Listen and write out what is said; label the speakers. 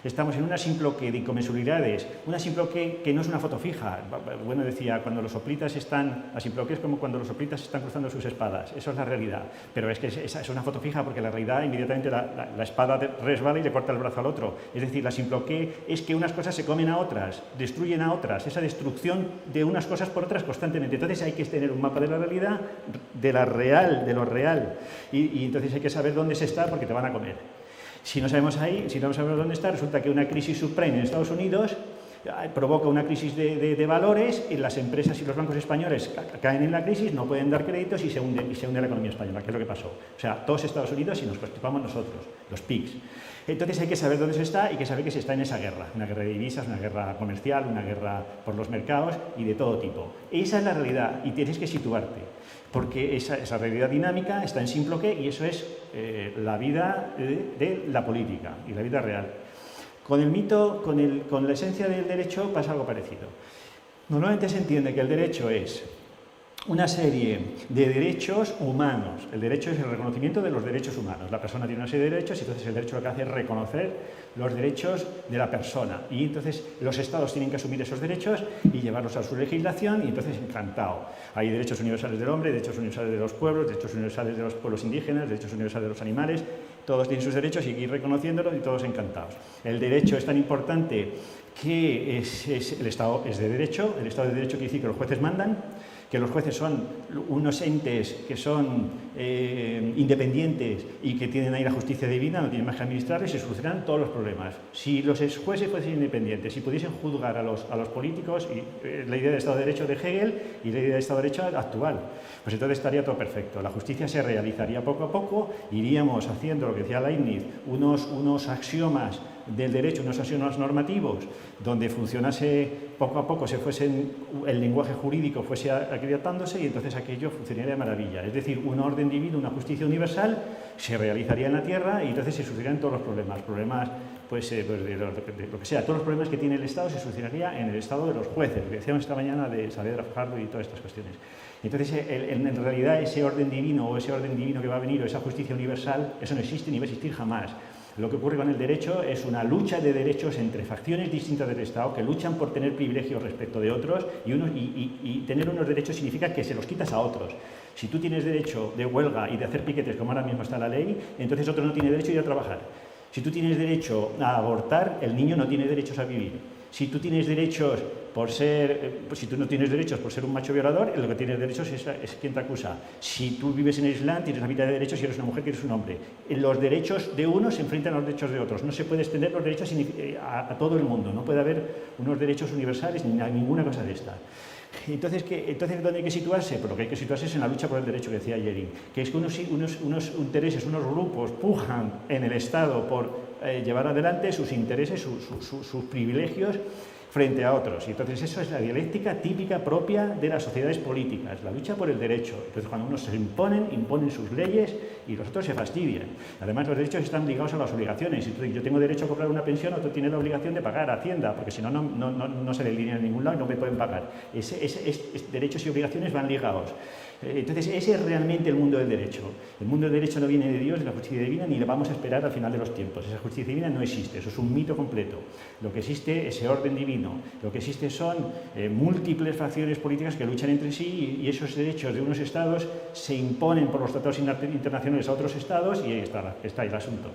Speaker 1: Estamos en una simploqué de inconmensurabilidades, una simploqué que no es una foto fija. Bueno, decía, cuando los hoplitas están, la simploqué es como cuando los hoplitas están cruzando sus espadas, eso es la realidad. Pero es que esa es una foto fija porque la realidad inmediatamente la espada resbala y le corta el brazo al otro. Es decir, la simploqué es que unas cosas se comen a otras, destruyen a otras, esa destrucción de unas cosas por otras constantemente. Entonces hay que tener un mapa de la realidad, de lo real, y entonces hay que saber dónde se está porque te van a comer. Si no sabemos dónde está, resulta que una crisis subprime en Estados Unidos provoca una crisis de valores y las empresas y los bancos españoles caen en la crisis, no pueden dar créditos y se hunde la economía española, que es lo que pasó. O sea, todos Estados Unidos y nos constipamos nosotros, los PIGs. Entonces hay que saber dónde se está y que saber que se está en esa guerra, una guerra de divisas, una guerra comercial, una guerra por los mercados y de todo tipo. Esa es la realidad y tienes que situarte. Porque esa realidad dinámica está en simploqué y eso es la vida de la política y la vida real. Con el mito, con la esencia del derecho pasa algo parecido. Normalmente se entiende que el derecho es una serie de derechos humanos. El derecho es el reconocimiento de los derechos humanos. La persona tiene una serie de derechos y entonces el derecho lo que hace es reconocer los derechos de la persona. Y entonces los estados tienen que asumir esos derechos y llevarlos a su legislación y entonces encantado. Hay derechos universales del hombre, derechos universales de los pueblos, derechos universales de los pueblos indígenas, derechos universales de los animales. Todos tienen sus derechos y hay que ir reconociéndolos y todos encantados. El derecho es tan importante que el Estado es de derecho. El Estado de derecho quiere decir que los jueces mandan, que los jueces son unos entes que son independientes y que tienen ahí la justicia divina, no tienen más que administrar y se solucionan todos los problemas. Si los jueces fuesen independientes, si pudiesen juzgar a los políticos, y la idea de Estado de Derecho de Hegel y la idea de Estado de Derecho actual, pues entonces estaría todo perfecto. La justicia se realizaría poco a poco, iríamos haciendo lo que decía Leibniz, unos axiomas del derecho, unos axiomas normativos, donde funcionase poco a poco, el lenguaje jurídico fuese acreditándose y entonces aquello funcionaría de maravilla. Es decir, un orden divino, una justicia universal, se realizaría en la Tierra y entonces se solucionarían todos los problemas, de lo que sea, todos los problemas que tiene el Estado se solucionaría en el Estado de los jueces, lo que decíamos esta mañana de Saavedra, Fajardo y todas estas cuestiones. Entonces, en realidad, ese orden divino que va a venir o esa justicia universal, eso no existe ni va a existir jamás. Lo que ocurre con el derecho es una lucha de derechos entre facciones distintas del Estado que luchan por tener privilegios respecto de otros y tener unos derechos significa que se los quitas a otros. Si tú tienes derecho de huelga y de hacer piquetes como ahora mismo está la ley, entonces otro no tiene derecho a ir a trabajar. Si tú tienes derecho a abortar, el niño no tiene derechos a vivir. Si tú tienes derechos si tú no tienes derechos por ser un macho violador, lo que tienes derechos es quien te acusa. Si tú vives en el Islam, tienes la mitad de derechos si eres una mujer que eres un hombre. Los derechos de unos se enfrentan a los derechos de otros. No se puede extender los derechos a todo el mundo. No puede haber unos derechos universales ni ninguna cosa de esta. Entonces, ¿dónde hay que situarse? Pues lo que hay que situarse es en la lucha por el derecho que decía Yering, que es que unos intereses, unos grupos pujan en el Estado por llevar adelante sus intereses, sus privilegios frente a otros. Y entonces eso es la dialéctica típica propia de las sociedades políticas, la lucha por el derecho. Entonces cuando unos se imponen sus leyes y los otros se fastidian. Además los derechos están ligados a las obligaciones. Entonces, yo tengo derecho a cobrar una pensión, otro tiene la obligación de pagar a Hacienda, porque si no, no se le línea en ningún lado y no me pueden pagar. Derechos y obligaciones van ligados. Entonces, ese es realmente el mundo del derecho. El mundo del derecho no viene de Dios, de la justicia divina, ni lo vamos a esperar al final de los tiempos. Esa justicia divina no existe, eso es un mito completo. Lo que existe es ese orden divino. Lo que existe son múltiples facciones políticas que luchan entre sí y esos derechos de unos estados se imponen por los tratados internacionales a otros estados y ahí está el asunto.